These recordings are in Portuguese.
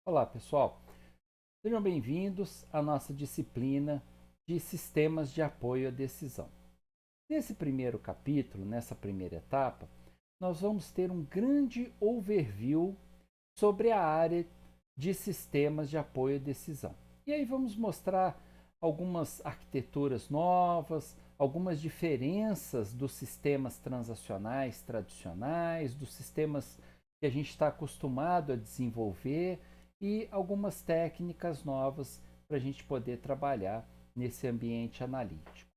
Olá, pessoal. Sejam bem-vindos à nossa disciplina de Sistemas de Apoio à Decisão. Nesse primeiro capítulo, nessa primeira etapa, nós vamos ter um grande overview sobre a área de sistemas de apoio à decisão. E aí vamos mostrar algumas arquiteturas novas, algumas diferenças dos sistemas transacionais tradicionais, dos sistemas que a gente está acostumado a desenvolver e algumas técnicas novas para a gente poder trabalhar nesse ambiente analítico.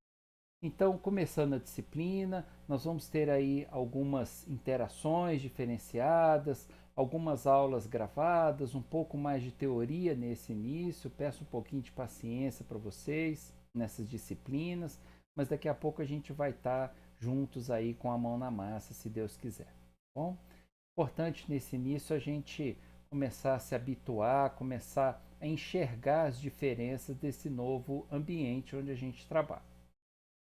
Então, começando a disciplina, nós vamos ter aí algumas interações diferenciadas, algumas aulas gravadas, um pouco mais de teoria nesse início. Peço um pouquinho de paciência para vocês nessas disciplinas, mas daqui a pouco a gente vai estar juntos aí com a mão na massa, se Deus quiser. Tá bom? Importante nesse início a gente começar a se habituar, começar a enxergar as diferenças desse novo ambiente onde a gente trabalha.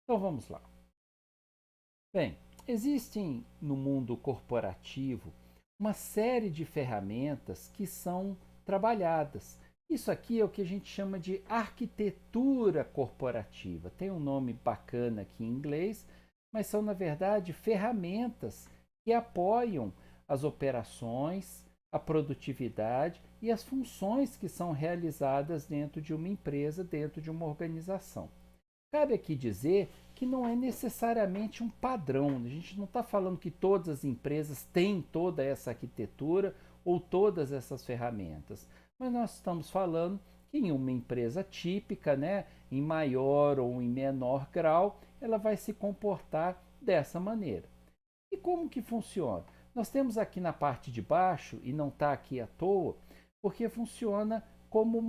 Então vamos lá. Bem, existem no mundo corporativo uma série de ferramentas que são trabalhadas. Isso aqui é o que a gente chama de arquitetura corporativa. Tem um nome bacana aqui em inglês, mas são, na verdade, ferramentas que apoiam as operações, a produtividade e as funções que são realizadas dentro de uma empresa, dentro de uma organização. Cabe aqui dizer que não é necessariamente um padrão. A gente não está falando que todas as empresas têm toda essa arquitetura ou todas essas ferramentas. Mas nós estamos falando que em uma empresa típica, né, em maior ou em menor grau, ela vai se comportar dessa maneira. E como que funciona? Nós temos aqui na parte de baixo, e não está aqui à toa, porque funciona como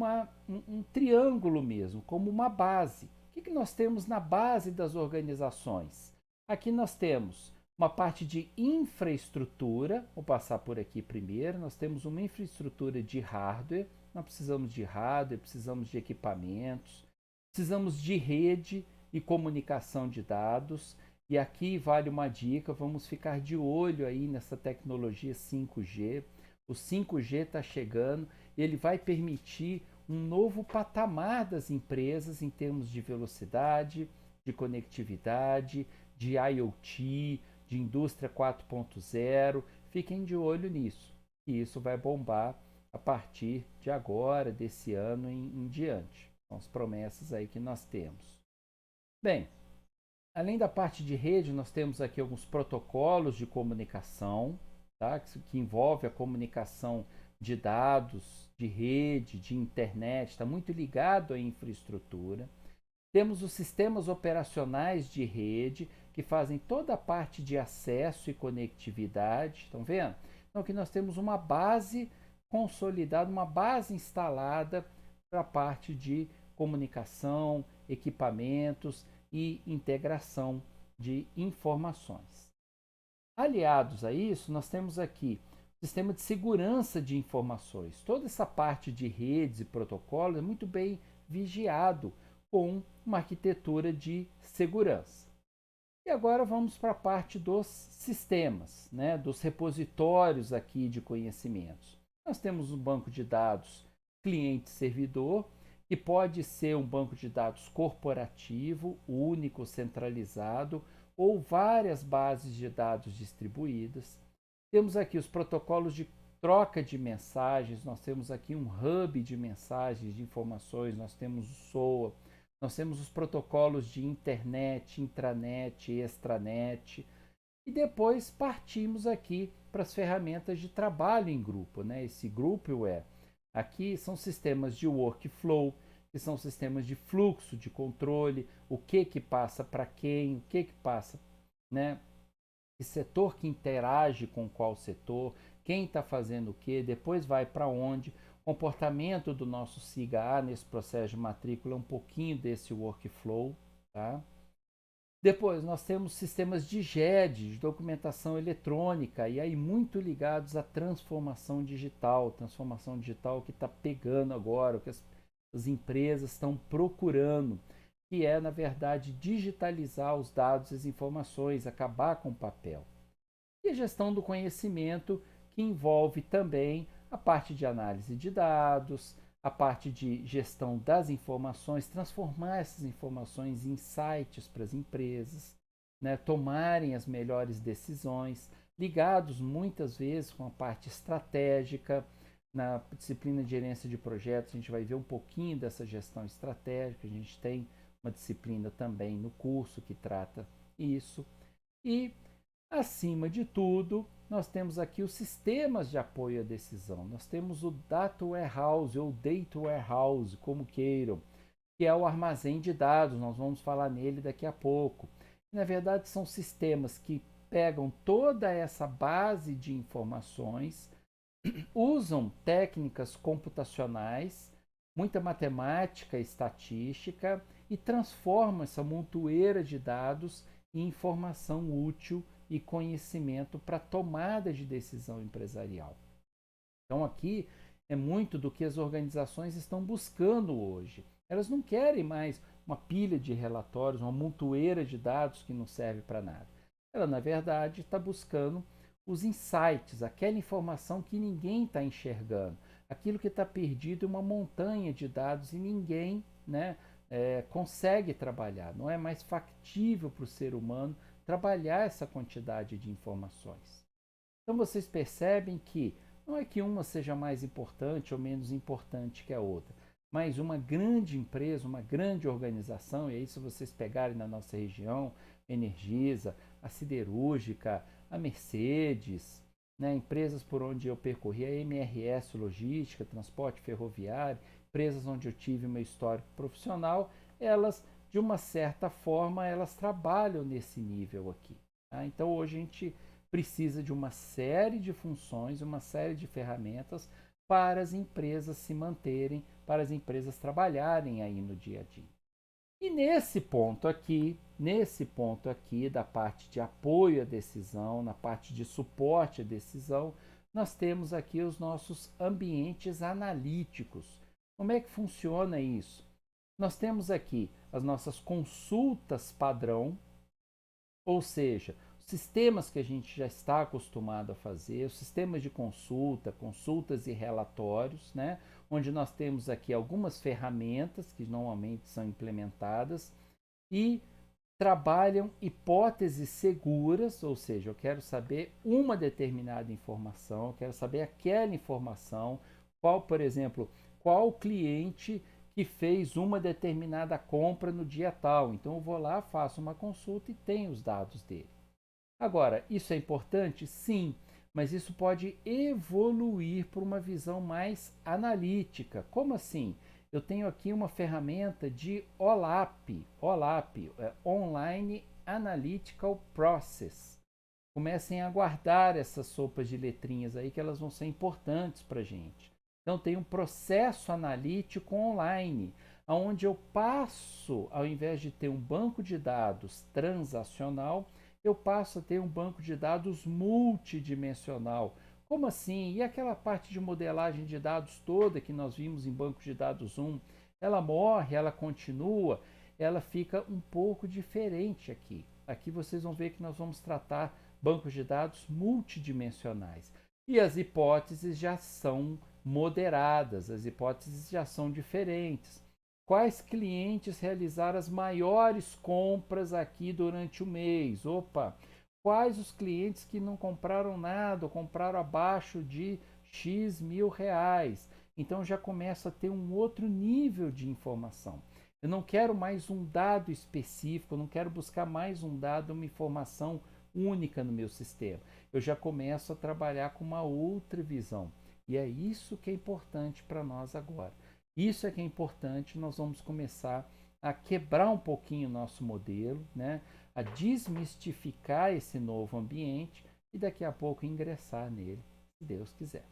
um triângulo mesmo, como uma base. O que nós temos na base das organizações? Aqui nós temos uma parte de infraestrutura, vou passar por aqui primeiro. Nós temos uma infraestrutura de hardware, nós precisamos de hardware, precisamos de equipamentos, precisamos de rede e comunicação de dados. E aqui vale uma dica, vamos ficar de olho aí nessa tecnologia 5G. O 5G está chegando, ele vai permitir um novo patamar das empresas em termos de velocidade, de conectividade, de IoT, de indústria 4.0. Fiquem de olho nisso, e isso vai bombar a partir de agora, desse ano em diante. São as promessas aí que nós temos. Bem, além da parte de rede, nós temos aqui alguns protocolos de comunicação, tá? que envolve a comunicação de dados, de rede, de internet, está muito ligado à infraestrutura. Temos os sistemas operacionais de rede, que fazem toda a parte de acesso e conectividade. Estão vendo? Então, aqui nós temos uma base consolidada, uma base instalada para a parte de comunicação, equipamentos e integração de informações. Aliados a isso, nós temos aqui o sistema de segurança de informações. Toda essa parte de redes e protocolos é muito bem vigiado com uma arquitetura de segurança. E agora vamos para a parte dos sistemas, né, dos repositórios aqui de conhecimentos. Nós temos um banco de dados cliente-servidor, que pode ser um banco de dados corporativo, único, centralizado, ou várias bases de dados distribuídas. Temos aqui os protocolos de troca de mensagens, nós temos aqui um hub de mensagens, de informações, nós temos o SOA, nós temos os protocolos de internet, intranet, extranet. E depois partimos aqui para as ferramentas de trabalho em grupo, né? Esse groupware. Aqui são sistemas de workflow, que são sistemas de fluxo, de controle, o que passa para quem, o que passa, né? Que setor que interage com qual setor, quem está fazendo o que, depois vai para onde. O comportamento do nosso SIGA-A nesse processo de matrícula é um pouquinho desse workflow, tá? Depois nós temos sistemas de GED, de documentação eletrônica, e aí muito ligados à transformação digital que está pegando agora, o que as empresas estão procurando, que é, na verdade, digitalizar os dados e as informações, acabar com o papel. E a gestão do conhecimento, que envolve também a parte de análise de dados, a parte de gestão das informações, transformar essas informações em insights para as empresas, né, tomarem as melhores decisões, ligados muitas vezes com a parte estratégica. Na disciplina de gerência de projetos, a gente vai ver um pouquinho dessa gestão estratégica. A gente tem uma disciplina também no curso que trata isso. E, acima de tudo, nós temos aqui os sistemas de apoio à decisão. Nós temos o Data Warehouse ou Data Warehouse, como queiram, que é o armazém de dados. Nós vamos falar nele daqui a pouco. Na verdade, são sistemas que pegam toda essa base de informações, usam técnicas computacionais, muita matemática e estatística e transformam essa montoeira de dados em informação útil e conhecimento para tomada de decisão empresarial. Então aqui é muito do que as organizações estão buscando hoje. Elas não querem mais uma pilha de relatórios, uma montoeira de dados que não serve para nada. Ela, na verdade, está buscando os insights, aquela informação que ninguém está enxergando, aquilo que está perdido em uma montanha de dados e ninguém, né, consegue trabalhar. Não é mais factível para o ser humano trabalhar essa quantidade de informações. Então vocês percebem que não é que uma seja mais importante ou menos importante que a outra, mas uma grande empresa, uma grande organização, e aí se vocês pegarem na nossa região, Energisa, a Siderúrgica, a Mercedes, né, empresas por onde eu percorri, a MRS Logística, Transporte Ferroviário, empresas onde eu tive meu histórico profissional, elas, de uma certa forma, elas trabalham nesse nível aqui. Tá? Então hoje a gente precisa de uma série de funções, uma série de ferramentas para as empresas se manterem, para as empresas trabalharem aí no dia a dia. E nesse ponto aqui da parte de apoio à decisão, na parte de suporte à decisão, nós temos aqui os nossos ambientes analíticos. Como é que funciona isso? Nós temos aqui as nossas consultas padrão, ou seja, sistemas que a gente já está acostumado a fazer, os sistemas de consulta, consultas e relatórios, né? Onde nós temos aqui algumas ferramentas que normalmente são implementadas e trabalham hipóteses seguras, ou seja, eu quero saber uma determinada informação, eu quero saber aquela informação, qual, por exemplo, qual cliente que fez uma determinada compra no dia tal. Então eu vou lá, faço uma consulta e tenho os dados dele. Agora, isso é importante? Sim, mas isso pode evoluir para uma visão mais analítica. Como assim? Eu tenho aqui uma ferramenta de OLAP, Online Analytical Process. Comecem a guardar essas sopas de letrinhas aí que elas vão ser importantes para a gente. Então tem um processo analítico online, onde eu passo, ao invés de ter um banco de dados transacional, eu passo a ter um banco de dados multidimensional. Como assim? E aquela parte de modelagem de dados toda que nós vimos em banco de dados 1, ela morre, ela continua, ela fica um pouco diferente aqui. Aqui vocês vão ver que nós vamos tratar bancos de dados multidimensionais. E as hipóteses já são moderadas, as hipóteses já são diferentes. Quais clientes realizaram as maiores compras aqui durante o mês? Opa! Quais os clientes que não compraram nada ou compraram abaixo de X mil reais? Então já começa a ter um outro nível de informação. Eu não quero mais um dado específico, eu não quero buscar mais um dado, uma informação única no meu sistema. Eu já começo a trabalhar com uma outra visão. E é isso que é importante para nós agora. Isso é que é importante, nós vamos começar a quebrar um pouquinho o nosso modelo, né? A desmistificar esse novo ambiente e daqui a pouco ingressar nele, se Deus quiser.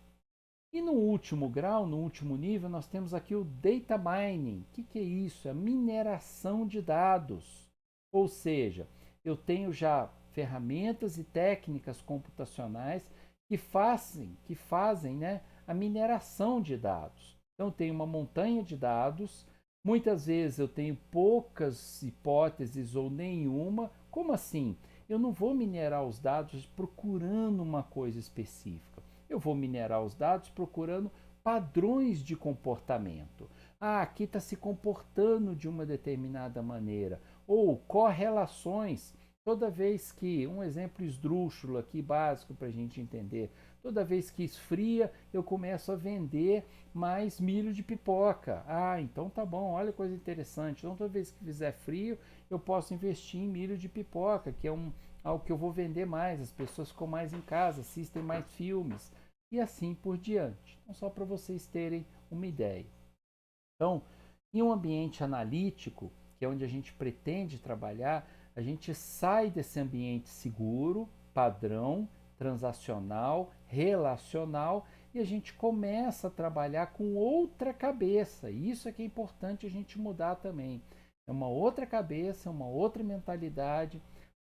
E no último grau, no último nível, nós temos aqui o data mining. O que é isso? É a mineração de dados. Ou seja, eu tenho já ferramentas e técnicas computacionais que fazem né, a mineração de dados. Então, eu tenho uma montanha de dados, muitas vezes eu tenho poucas hipóteses ou nenhuma. Como assim? Eu não vou minerar os dados procurando uma coisa específica. Eu vou minerar os dados procurando padrões de comportamento. Ah, aqui está se comportando de uma determinada maneira. Ou correlações. Toda vez que, um exemplo esdrúxulo aqui, básico para a gente entender, toda vez que esfria, eu começo a vender mais milho de pipoca. Ah, então tá bom, olha que coisa interessante. Então toda vez que fizer frio, eu posso investir em milho de pipoca, que é algo que eu vou vender mais, as pessoas ficam mais em casa, assistem mais filmes e assim por diante. Então, só para vocês terem uma ideia. Então, em um ambiente analítico, que é onde a gente pretende trabalhar, a gente sai desse ambiente seguro, padrão, transacional, relacional, e a gente começa a trabalhar com outra cabeça. E isso é que é importante a gente mudar também. É uma outra cabeça, uma outra mentalidade,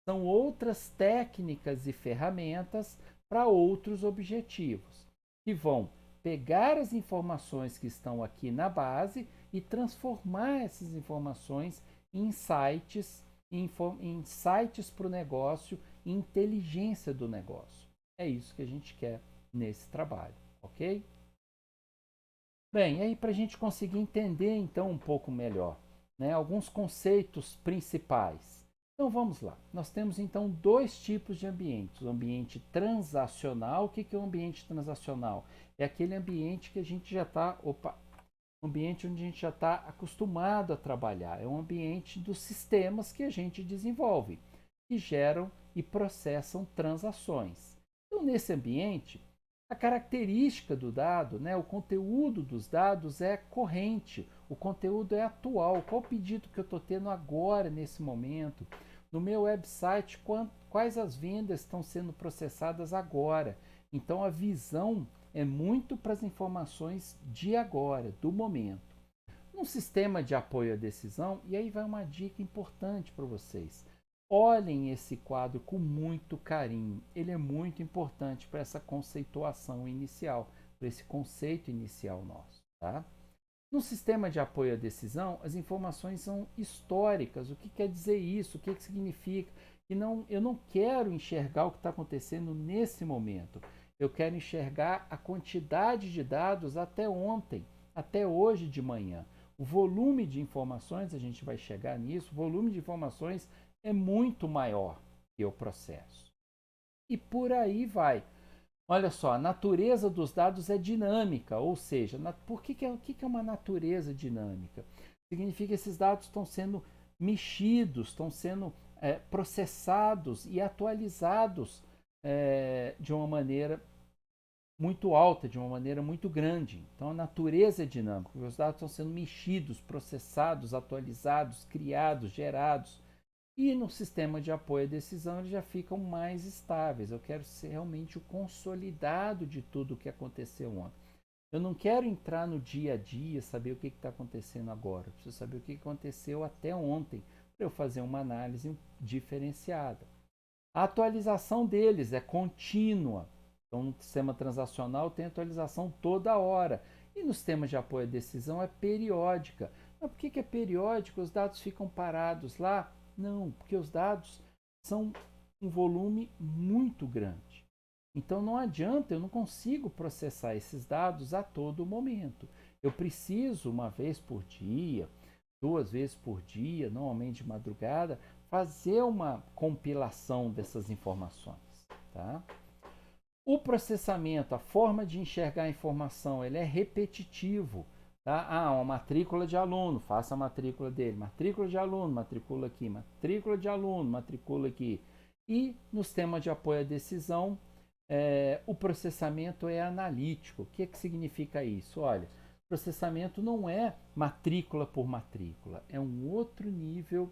são outras técnicas e ferramentas para outros objetivos, que vão pegar as informações que estão aqui na base e transformar essas informações em insights para o negócio, em inteligência do negócio. É isso que a gente quer nesse trabalho, ok? Bem, aí para a gente conseguir entender então um pouco melhor, né, alguns conceitos principais. Então vamos lá. Nós temos então dois tipos de ambientes. O ambiente transacional. O que é o ambiente transacional? É aquele ambiente que a gente já está, ambiente onde a gente já está acostumado a trabalhar. É um ambiente dos sistemas que a gente desenvolve, que geram e processam transações. Então, nesse ambiente, a característica do dado, né, o conteúdo dos dados é corrente, o conteúdo é atual. Qual o pedido que eu estou tendo agora, nesse momento? No meu website, quais as vendas estão sendo processadas agora? Então, a visão é muito para as informações de agora, do momento. Um sistema de apoio à decisão, e aí vai uma dica importante para vocês. Olhem esse quadro com muito carinho. Ele é muito importante para essa conceituação inicial, para esse conceito inicial nosso. Tá? No sistema de apoio à decisão, as informações são históricas. O que quer dizer isso? O que significa? Eu não quero enxergar o que está acontecendo nesse momento. Eu quero enxergar a quantidade de dados até ontem, até hoje de manhã. O volume de informações, a gente vai chegar nisso, o volume de informações é muito maior que o processo. E por aí vai. Olha só, a natureza dos dados é dinâmica, ou seja, o que é uma natureza dinâmica? Significa que esses dados estão sendo mexidos, estão sendo processados e atualizados de uma maneira muito alta, de uma maneira muito grande. Então a natureza é dinâmica, os dados estão sendo mexidos, processados, atualizados, criados, gerados. E no sistema de apoio à decisão eles já ficam mais estáveis. Eu quero ser realmente o consolidado de tudo o que aconteceu ontem. Eu não quero entrar no dia a dia, saber o que está acontecendo agora. Eu preciso saber o que aconteceu até ontem para eu fazer uma análise diferenciada. A atualização deles é contínua. Então, no sistema transacional tem atualização toda hora. E no sistema de apoio à decisão é periódica. Mas por que é periódico? Os dados ficam parados lá? Não, porque os dados são um volume muito grande. Então não adianta, eu não consigo processar esses dados a todo momento. Eu preciso, uma vez por dia, 2 vezes por dia, normalmente de madrugada, fazer uma compilação dessas informações. Tá? O processamento, a forma de enxergar a informação, ele é repetitivo. Tá? Ah, uma matrícula de aluno, faça a matrícula dele. Matrícula de aluno, matricula aqui. Matrícula de aluno, matricula aqui. E no sistema de apoio à decisão, o processamento é analítico. O que significa isso? Olha, processamento não é matrícula por matrícula, é um outro nível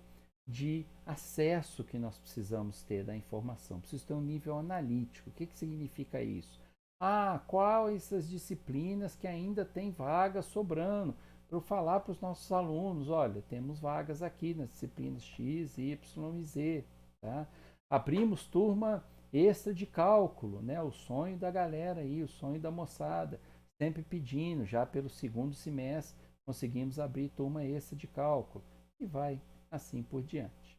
de acesso que nós precisamos ter da informação. Preciso ter um nível analítico. O que significa isso? Ah, quais as disciplinas que ainda tem vagas sobrando? Para eu falar para os nossos alunos, olha, temos vagas aqui nas disciplinas X, Y e Z. Tá? Abrimos turma extra de cálculo, né? O sonho da galera aí, o sonho da moçada, sempre pedindo, já pelo segundo semestre conseguimos abrir turma extra de cálculo e vai assim por diante.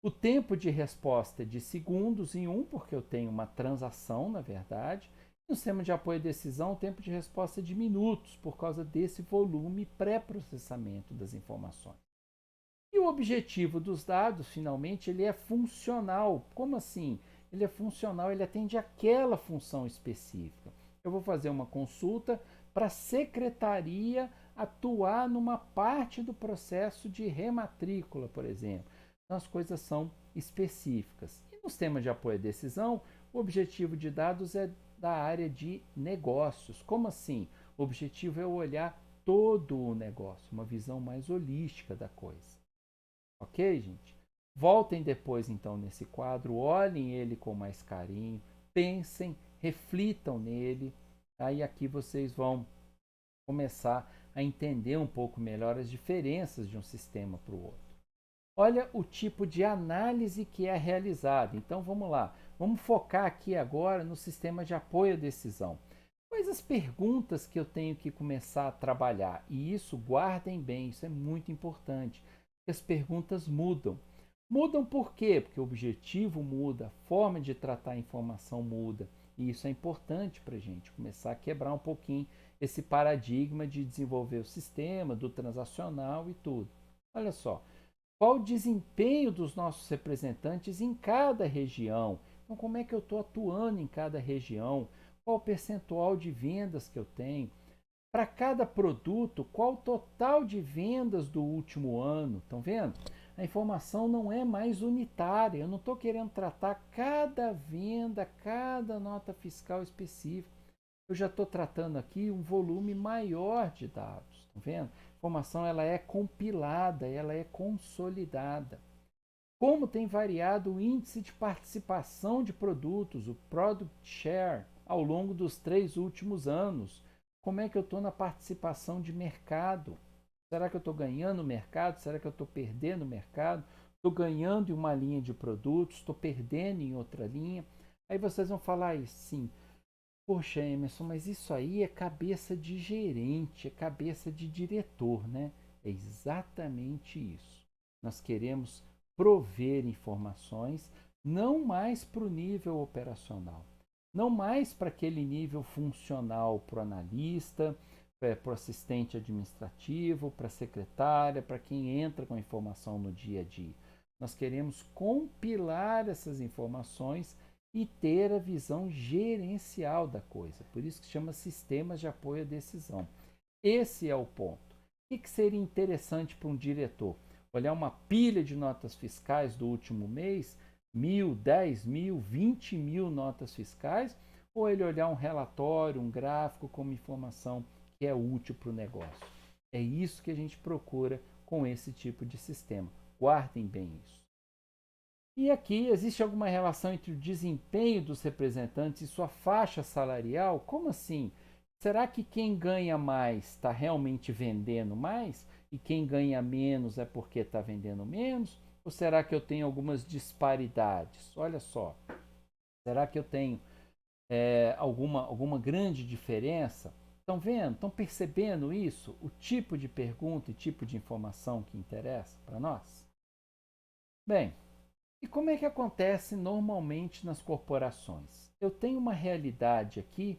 O tempo de resposta é de segundos em um, porque eu tenho uma transação, na verdade, No sistema de apoio à decisão, o tempo de resposta é de minutos, por causa desse volume pré-processamento das informações. E o objetivo dos dados, finalmente, ele é funcional. Como assim? Ele é funcional, ele atende àquela função específica. Eu vou fazer uma consulta para a secretaria atuar numa parte do processo de rematrícula, por exemplo. Então, as coisas são específicas. E no sistema de apoio à decisão, o objetivo de dados é da área de negócios. Como assim? O objetivo é olhar todo o negócio, uma visão mais holística da coisa. Ok, gente? Voltem depois então nesse quadro, olhem ele com mais carinho, pensem, reflitam nele. Aí aqui vocês vão começar a entender um pouco melhor as diferenças de um sistema para o outro. Olha o tipo de análise que é realizada. Então vamos lá, vamos focar aqui agora no sistema de apoio à decisão. Quais as perguntas que eu tenho que começar a trabalhar? E isso, guardem bem, isso é muito importante. As perguntas mudam. Mudam por quê? Porque o objetivo muda, a forma de tratar a informação muda. E isso é importante para a gente começar a quebrar um pouquinho esse paradigma de desenvolver o sistema, do transacional e tudo. Olha só, qual o desempenho dos nossos representantes em cada região? Então, como é que eu estou atuando em cada região? Qual o percentual de vendas que eu tenho? Para cada produto, qual o total de vendas do último ano? Estão vendo? A informação não é mais unitária. Eu não estou querendo tratar cada venda, cada nota fiscal específica. Eu já estou tratando aqui um volume maior de dados. Estão vendo? A informação ela é compilada, ela é consolidada. Como tem variado o índice de participação de produtos, o Product Share, ao longo dos 3 últimos anos? Como é que eu estou na participação de mercado? Será que eu estou ganhando mercado? Será que eu estou perdendo mercado? Estou ganhando em uma linha de produtos? Estou perdendo em outra linha? Aí vocês vão falar assim, poxa, Emerson, mas isso aí é cabeça de gerente, é cabeça de diretor, né? É exatamente isso. Nós queremos prover informações não mais para o nível operacional, não mais para aquele nível funcional, para o analista, para o assistente administrativo, para a secretária, para quem entra com a informação no dia a dia. Nós queremos compilar essas informações e ter a visão gerencial da coisa. Por isso que chama sistemas de apoio à decisão. Esse é o ponto. O que seria interessante para um diretor? Olhar uma pilha de notas fiscais do último mês, 1.000, 10.000, 20.000 notas fiscais, ou ele olhar um relatório, um gráfico como informação que é útil para o negócio? É isso que a gente procura com esse tipo de sistema. Guardem bem isso. E aqui existe alguma relação entre o desempenho dos representantes e sua faixa salarial? Como assim? Será que quem ganha mais está realmente vendendo mais e quem ganha menos é porque está vendendo menos? Ou será que eu tenho algumas disparidades? Olha só, será que eu tenho alguma grande diferença? Estão vendo? Estão percebendo isso? O tipo de pergunta e tipo de informação que interessa para nós? Bem, e como é que acontece normalmente nas corporações? Eu tenho uma realidade aqui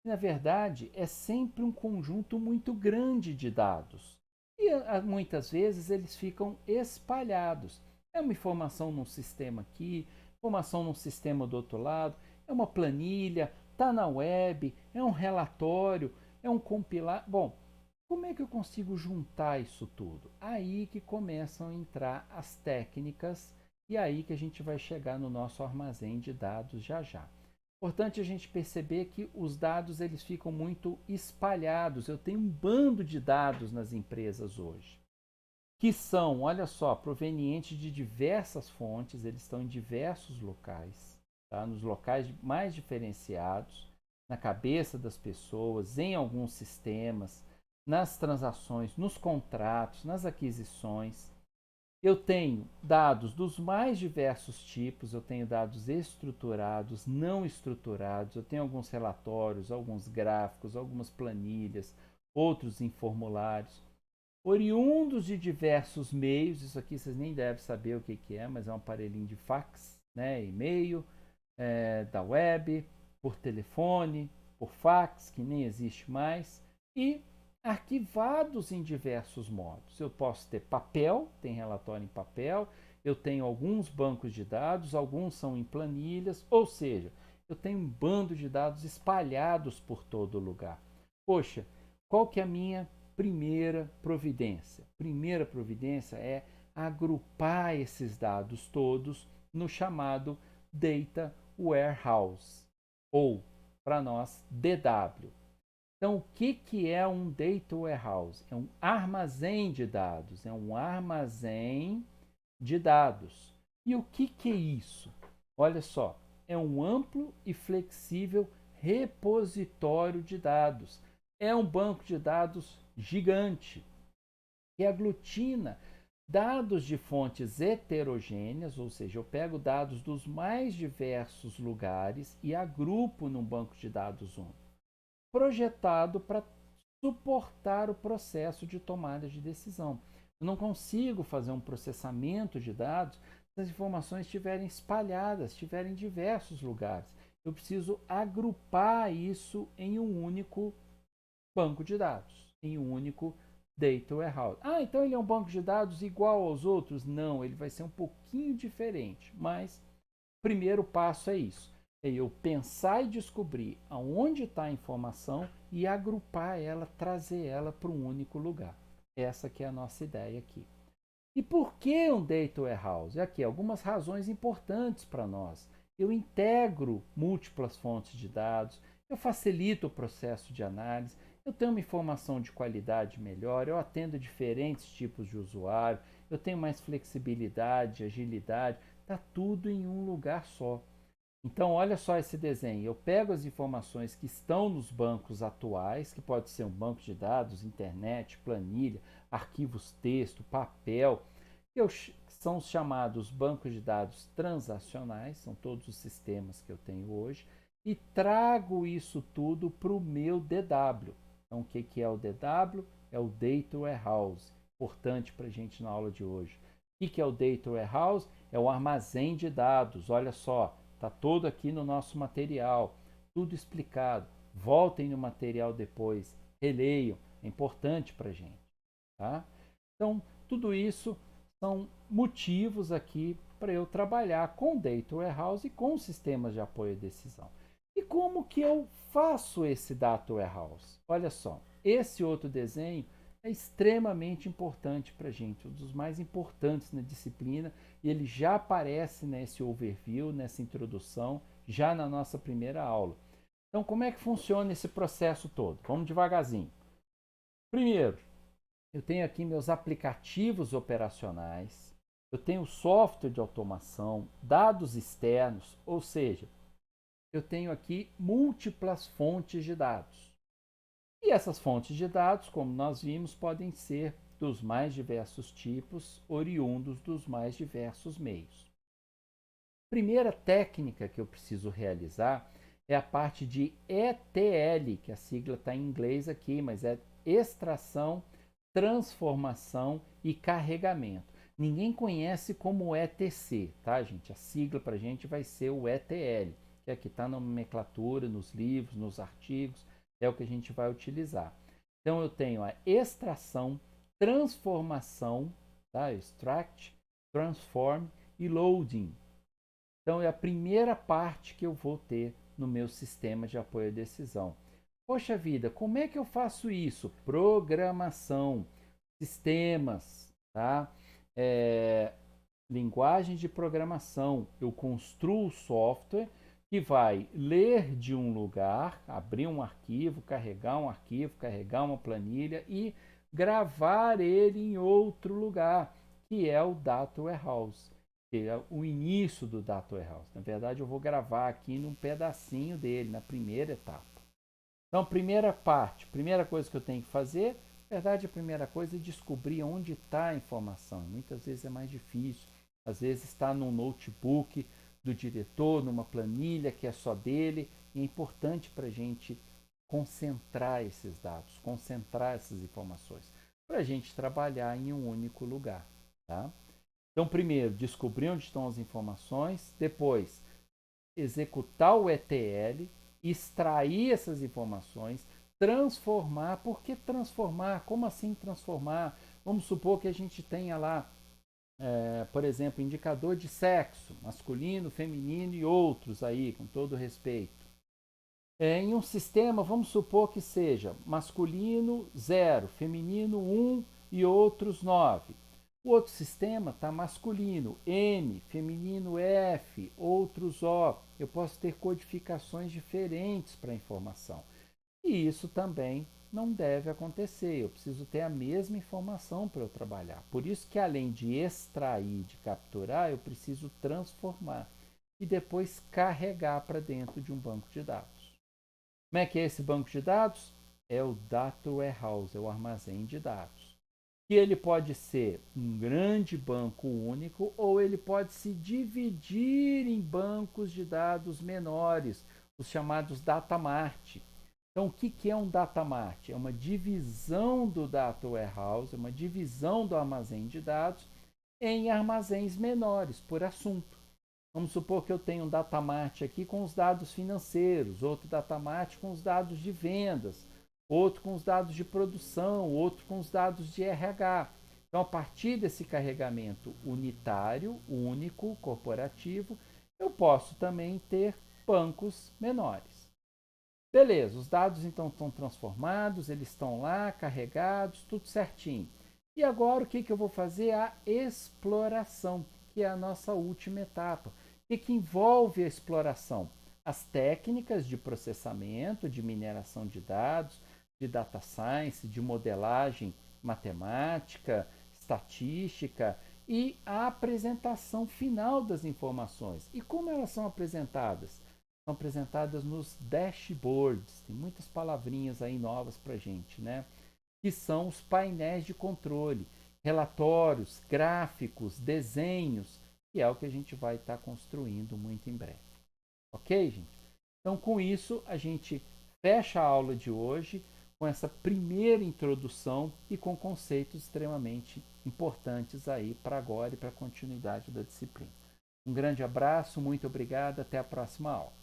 que, na verdade, é sempre um conjunto muito grande de dados. E muitas vezes eles ficam espalhados. É uma informação num sistema aqui, informação num sistema do outro lado, é uma planilha, está na web, é um relatório, é um compilado. Bom, como é que eu consigo juntar isso tudo? Aí que começam a entrar as técnicas e aí que a gente vai chegar no nosso armazém de dados já já. Importante a gente perceber que os dados eles ficam muito espalhados. Eu tenho um bando de dados nas empresas hoje, que são, olha só, provenientes de diversas fontes, eles estão em diversos locais, tá? Nos locais mais diferenciados, na cabeça das pessoas, em alguns sistemas, nas transações, nos contratos, nas aquisições. Eu tenho dados dos mais diversos tipos, eu tenho dados estruturados, não estruturados, eu tenho alguns relatórios, alguns gráficos, algumas planilhas, outros em formulários, oriundos de diversos meios. Isso aqui vocês nem devem saber o que é, mas é um aparelhinho de fax, né, e-mail, da web, por telefone. por fax, que nem existe mais, e arquivados em diversos modos. Eu posso ter papel, tem relatório em papel, eu tenho alguns bancos de dados, alguns são em planilhas, ou seja, eu tenho um bando de dados espalhados por todo lugar. Poxa, qual que é a minha primeira providência? Primeira providência é agrupar esses dados todos no chamado Data Warehouse, ou, para nós, DW. Então, o que é um Data Warehouse? É um armazém de dados, é um armazém de dados. E o que é isso? Olha só, é um amplo e flexível repositório de dados. É um banco de dados gigante que aglutina dados de fontes heterogêneas, ou seja, eu pego dados dos mais diversos lugares e agrupo num banco de dados único, projetado para suportar o processo de tomada de decisão. Eu não consigo fazer um processamento de dados se as informações estiverem espalhadas, estiverem em diversos lugares. Eu preciso agrupar isso em um único banco de dados, em um único Data Warehouse. Ah, então ele é um banco de dados igual aos outros? Não, ele vai ser um pouquinho diferente, mas o primeiro passo é isso. É eu pensar e descobrir aonde está a informação e agrupar ela, trazer ela para um único lugar. Essa que é a nossa ideia aqui. E por que um Data Warehouse? Aqui, algumas razões importantes para nós. Eu integro múltiplas fontes de dados, eu facilito o processo de análise, eu tenho uma informação de qualidade melhor, eu atendo diferentes tipos de usuário, eu tenho mais flexibilidade, agilidade, está tudo em um lugar só. Então, olha só esse desenho. Eu pego as informações que estão nos bancos atuais, que pode ser um banco de dados, internet, planilha, arquivos texto, papel, que são os chamados bancos de dados transacionais, são todos os sistemas que eu tenho hoje, e trago isso tudo para o meu DW. Então, o que é o DW? É o Data Warehouse, importante para a gente na aula de hoje. O que é o Data Warehouse? É o armazém de dados. Olha só, está todo aqui no nosso material, tudo explicado. Voltem no material depois, releiam, é importante para a gente. Tá? Então, tudo isso são motivos aqui para eu trabalhar com Data Warehouse e com sistemas de apoio à decisão. E como que eu faço esse Data Warehouse? Olha só, esse outro desenho é extremamente importante para a gente, um dos mais importantes na disciplina, e ele já aparece nesse overview, nessa introdução, já na nossa primeira aula. Então, como é que funciona esse processo todo? Vamos devagarzinho. Primeiro, eu tenho aqui meus aplicativos operacionais, eu tenho software de automação, dados externos, ou seja, eu tenho aqui múltiplas fontes de dados. E essas fontes de dados, como nós vimos, podem ser dos mais diversos tipos, oriundos dos mais diversos meios. Primeira técnica que eu preciso realizar é a parte de ETL, que a sigla está em inglês aqui, mas é extração, transformação e carregamento. Ninguém conhece como ETC, tá, gente? A sigla para a gente vai ser o ETL, que aqui está na nomenclatura, nos livros, nos artigos, é o que a gente vai utilizar. Então eu tenho a extração, transformação, tá? Extract, transform e loading. Então é a primeira parte que eu vou ter no meu sistema de apoio à decisão. Poxa vida, como é que eu faço isso? Programação, sistemas, tá? Linguagem de programação. Eu construo o software que vai ler de um lugar, abrir um arquivo, carregar uma planilha e gravar ele em outro lugar, que é o Data Warehouse, que é o início do Data Warehouse. Na verdade, eu vou gravar aqui num pedacinho dele, na primeira etapa. Então, primeira parte, primeira coisa que eu tenho que fazer, na verdade, a primeira coisa é descobrir onde está a informação. Muitas vezes é mais difícil. Às vezes está num notebook do diretor, numa planilha que é só dele. E é importante para a gente concentrar esses dados, concentrar essas informações, para a gente trabalhar em um único lugar. Tá? Então, primeiro, descobrir onde estão as informações, depois, executar o ETL extrair essas informações, transformar. Por que transformar? Como assim transformar? Vamos supor que a gente tenha lá, por exemplo, indicador de sexo, masculino, feminino e outros aí, com todo respeito. Em um sistema, vamos supor que seja masculino 0, feminino 1 e outros 9. O outro sistema está masculino M, feminino F, outros O. Eu posso ter codificações diferentes para a informação. E isso também não deve acontecer. Eu preciso ter a mesma informação para eu trabalhar. Por isso que além de extrair, de capturar, eu preciso transformar e depois carregar para dentro de um banco de dados. Como é que é esse banco de dados? É o Data Warehouse, é o armazém de dados. E ele pode ser um grande banco único ou ele pode se dividir em bancos de dados menores, os chamados data mart. Então, o que é um data mart? É uma divisão do Data Warehouse, uma divisão do armazém de dados em armazéns menores, por assunto. Vamos supor que eu tenho um datamart aqui com os dados financeiros, outro datamart com os dados de vendas, outro com os dados de produção, outro com os dados de RH. Então, a partir desse carregamento unitário, único, corporativo, eu posso também ter bancos menores. Beleza, os dados então estão transformados, eles estão lá, carregados, tudo certinho. E agora o que eu vou fazer? A exploração, que é a nossa última etapa. O que envolve a exploração? As técnicas de processamento, de mineração de dados, de data science, de modelagem matemática, estatística e a apresentação final das informações. E como elas são apresentadas? São apresentadas nos dashboards. Tem muitas palavrinhas aí novas para gente, né? Que são os painéis de controle, relatórios, gráficos, desenhos, que é o que a gente vai estar construindo muito em breve. Ok, gente? Então, com isso, a gente fecha a aula de hoje com essa primeira introdução e com conceitos extremamente importantes aí para agora e para a continuidade da disciplina. Um grande abraço, muito obrigado, até a próxima aula.